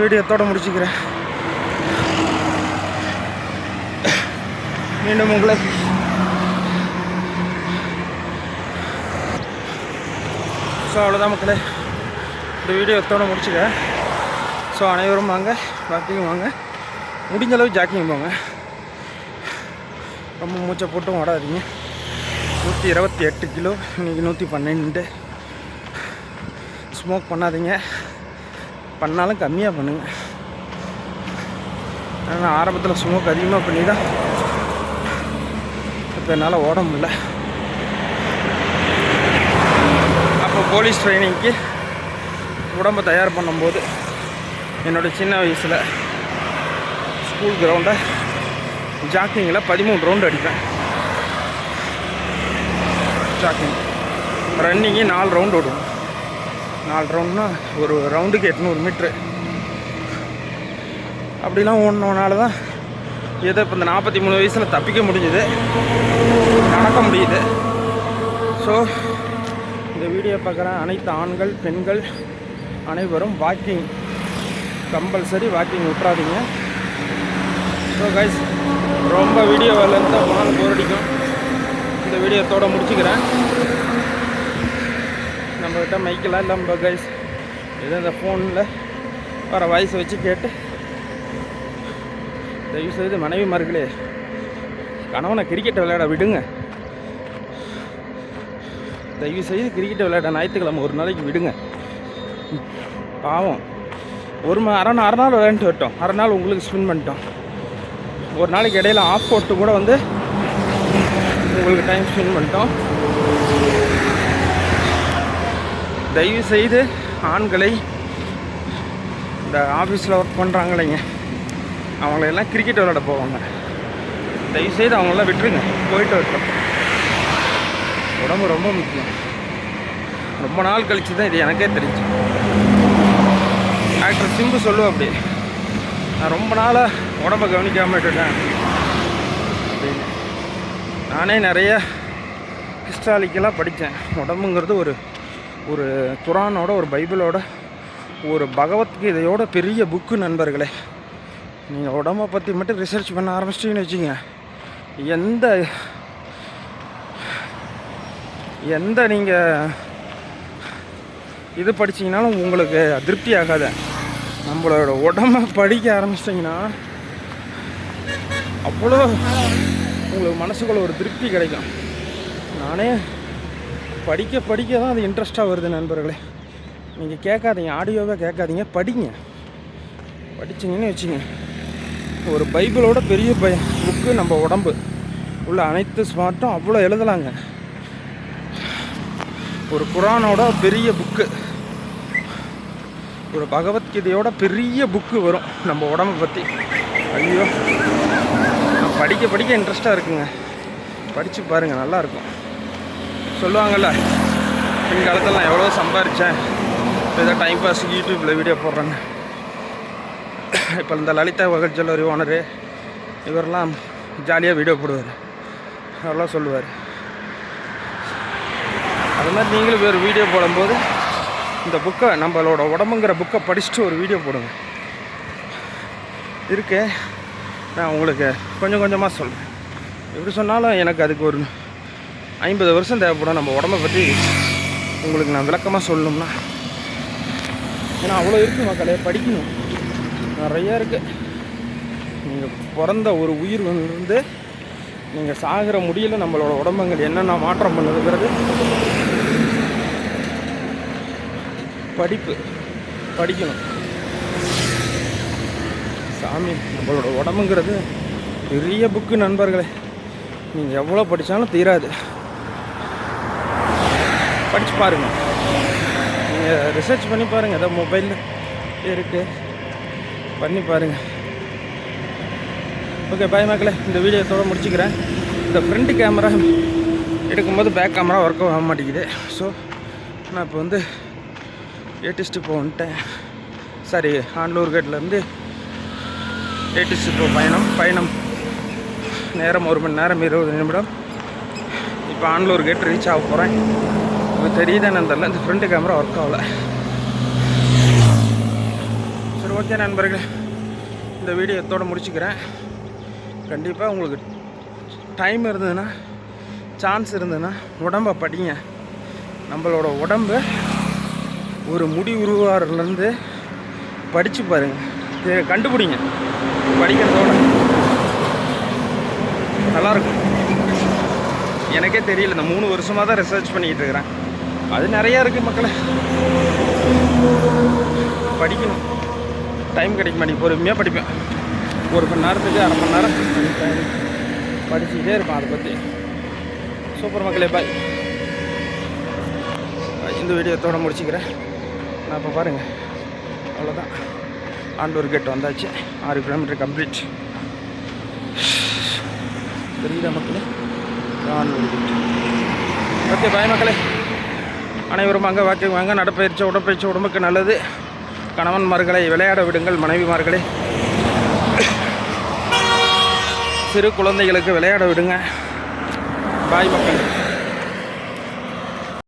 வீடியோத்தோடு முடிச்சுக்கிறேன். மீண்டும் உங்களை ஸோ அவ்வளோதான் மக்களே, இந்த வீடியோத்தோடு முடிச்சுக்கிறேன். ஸோ அனைவரும் வாங்க, வாக்கிங் வாங்க, முடிஞ்சளவு ஜாக்கிங் போங்க. ரொம்ப மூச்சை போட்டும் ஓடாதீங்க. 128 கிலோ, இன்றைக்கி 112. ஸ்மோக் பண்ணாதீங்க, பண்ணாலும் கம்மியாக பண்ணுங்கள். ஆனால் ஆரம்பத்தில் ஸ்மோக் அதிகமாக பண்ணி தான் இப்போ என்னால் ஓட முடியல. அப்போ போலீஸ் ட்ரைனிங்க்கு உடம்பை தயார் பண்ணும்போது என்னோடய சின்ன வயசில் ஸ்கூல் கிரவுண்டை ஜாக்கிங்கில் 13 ரவுண்டு அடிப்பேன். ஜாக்கிங் ரன்னிங்கு 4 ரவுண்டு ஓடுவோம். 4 ரவுண்டுனா ஒரு ரவுண்டுக்கு 800 மீட்ரு. அப்படிலாம் ஓடினோனால தான் ஏதோ இப்போ இந்த 43 வயசில் தப்பிக்க முடிஞ்சுது, நடக்க முடியுது. ஸோ இந்த வீடியோ பார்க்குற அனைத்து ஆண்கள் பெண்கள் அனைவரும் வாக்கிங் கம்பல்சரி, வாக்கிங் விட்டுறாதீங்க. ஸோ கைஸ், ரொம்ப வீடியோ லென்த்தாக போனாலும் போர் அடிக்கும். இந்த வீடியோத்தோடு முடிச்சுக்கிறேன். நம்மக்கிட்ட மைக்கெல்லாம் இல்லை நம்ம கைஸ், எதுவும் இந்த ஃபோனில் வர வாய்ஸை வச்சு கேட்டு தயவுசெய்து மனைவிமார்களே, கணவனை கிரிக்கெட்டை விளையாட விடுங்க. தயவுசெய்து கிரிக்கெட்டை விளையாட ஞாயிற்றுக்கிழமை ஒரு நாளைக்கு விடுங்க. பாவம், அரை நாள் விளையாண்டுட்டு வரட்டும், அரை நாள் உங்களுக்கு ஸ்பெண்ட் பண்ணிட்டோம். ஒரு நாளைக்கு இடையில ஆஃப் போட்டு கூட வந்து உங்களுக்கு டைம் ஸ்பெண்ட் பண்ணிட்டோம். தயவுசெய்து ஆண்களை, இந்த ஆஃபீஸில் ஒர்க் பண்ணுறாங்களேங்க, அவங்களெல்லாம் கிரிக்கெட் விளையாட போவாங்க. தயவுசெய்து அவங்களெல்லாம் விட்டுருங்க, போயிட்டு வரட்டும். உடம்பு ரொம்ப முக்கியம். ரொம்ப நாள் கழிச்சு தான் இது எனக்கே தெரிஞ்சு. டாக்டர் சிம்பு சொல்லுவோம், அப்படி நான் ரொம்ப நாளாக உடம்பை கவனிக்காமல் விட்டுட்டேன் அப்படின்னு. நானே நிறைய ஹிஸ்டாரிக்கெல்லாம் படித்தேன். உடம்புங்கிறது ஒரு ஒரு குரானோட, ஒரு பைபிளோட, ஒரு பகவத்கீதையோட பெரிய புக்கு நண்பர்களே. நீங்கள் உடம்பை பற்றி மட்டும் ரிசர்ச் பண்ண ஆரம்பிச்சிட்டிங்கன்னு வச்சுங்க, எந்த நீங்கள் இது படிச்சிங்கனாலும் உங்களுக்கு திருப்தி ஆகாத. நம்மளோட உடம்பை படிக்க ஆரம்பிச்சிட்டிங்கன்னா அவ்வளோ உங்களுக்கு மனசுக்குள்ள ஒரு திருப்தி கிடைக்கும். நானே படிக்க தான் அது இன்ட்ரெஸ்ட்டாக வருது நண்பர்களே. நீங்கள் கேட்காதீங்க, ஆடியோவே கேட்காதீங்க, படிங்க. படிச்சிங்கன்னு வச்சுங்க, ஒரு பைபிளோட பெரிய புக்கு நம்ம உடம்பு உள்ள அனைத்து ஸ்மார்ட்டும் அவ்வளோ எழுதலாங்க. ஒரு குரானோட பெரிய புக்கு, ஒரு பகவத்கீதையோட பெரிய புக்கு வரும் நம்ம உடம்பை பற்றி. ஐயோ, படிக்க இன்ட்ரெஸ்ட்டாக இருக்குங்க. படித்து பாருங்கள், நல்லாயிருக்கும். சொல்லுவாங்கள்ல, பின்காலத்தில் நான் எவ்வளோ சம்பாரித்தேன், ஏதோ டைம் பாஸுக்கு யூடியூப்பில் வீடியோ போடுறேன்னு. இப்போ இந்த லலிதா வகல் ஜுவல்லரி ஓனரு இவரெல்லாம் ஜாலியாக வீடியோ போடுவார், அதெல்லாம் சொல்லுவார். அது மாதிரி நீங்களும் ஒரு வீடியோ போடும்போது இந்த புக்கை, நம்மளோட உடம்புங்கிற புக்கை படிச்சுட்டு ஒரு வீடியோ போடுங்க. இருக்கு, நான் உங்களுக்கு கொஞ்சம் கொஞ்சமாக சொல்கிறேன். எப்படி சொன்னாலும் எனக்கு அதுக்கு ஒரு 50 வருஷம் தேவைப்படும் நம்ம உடம்பை பற்றி உங்களுக்கு நான் விளக்கமாக சொல்லணும்னா. ஏன்னா அவ்வளோ இருக்குது மக்களே, படிக்கணும், நிறையா இருக்குது. நீங்கள் பிறந்த ஒரு உயிர் வந்து நீங்கள் சாகிற முடியல நம்மளோட உடம்புங்கள் என்னென்ன மாற்றம் பண்ணுதுங்கிறது படிக்கணும். சாமி, நம்மளோட உடம்புங்கிறது பெரிய புக்கு நண்பர்களே. நீங்கள் எவ்வளோ படித்தாலும் தீராது. படித்து பாருங்கள், நீங்கள் ரிசர்ச் பண்ணி பாருங்கள், ஏதோ மொபைலில் இருக்குது, பண்ணி பாருங்கள். ஓகே, பாய் மக்களே, இந்த வீடியோத்தோட முடிச்சுக்கிறேன். இந்த ஃப்ரண்ட் கேமரா எடுக்கும்போது பேக் கேமரா ஒர்க் ஆக மாட்டேங்குது. ஸோ நான் இப்போ வந்து ஏடிஸ்ட் இப்போ வந்துட்டேன். சாரி, ஆண்டலூர் கேட்லேருந்து ஏடிஸ்ட் இப்போ பயணம் நேரம் 1 மணி நேரம் 20 நிமிடம். இப்போ ஆண்டலூர் கேட் ரீச் ஆக போகிறேன். இப்போ தெரியுதானு தெரியல, இந்த ஃப்ரண்ட் கேமரா ஒர்க் ஆகலை. சரி, ஓகே நண்பர்களே, இந்த வீடியோ எத்தோட முடிச்சுக்கிறேன். கண்டிப்பாக உங்களுக்கு டைம் இருந்ததுன்னா, சான்ஸ் இருந்ததுன்னா உடம்பை படிங்க. நம்மளோட உடம்பு ஒரு முடி உருவாரிலேருந்து படித்து பாருங்கள், கண்டுபிடிங்க. படிக்கிறதோட நல்லாயிருக்கும். எனக்கே தெரியல, இந்த 3 வருஷமாக தான் ரிசர்ச் பண்ணிக்கிட்டு இருக்கிறேன். அது நிறையா இருக்குது மக்களை. படிக்கணும், டைம் கிடைக்க மாட்டேங்குது. பொறுமையாக படிப்பேன். 1 மணி நேரத்துக்கு 1/2 மணி நேரம் படிச்சுக்கிட்டே இருப்பேன் அதை பற்றி. சூப்பர் மக்களே, பாய். இந்த வீடியோத்தோடு முடிச்சுக்கிறேன். நான் இப்போ பாருங்கள், அவ்வளோதான். ஆண்டூர் கேட் வந்தாச்சு. 6 கிலோமீட்டர் கம்ப்ளீட். தெரியுதா மக்களே? ஆண்டூர் கேட். ஓகே, பாய் மக்களே. அனைவரும் அங்கே வாக்கிங் வாங்க. நடைப்பயிற்சி, உடற்பயிற்சி உடம்புக்கு நல்லது. கணவன்மார்களை விளையாட விடுங்கள். மனைவிமார்களை, சிறு குழந்தைகளுக்கு விளையாட விடுங்க. பாய் மக்கள்.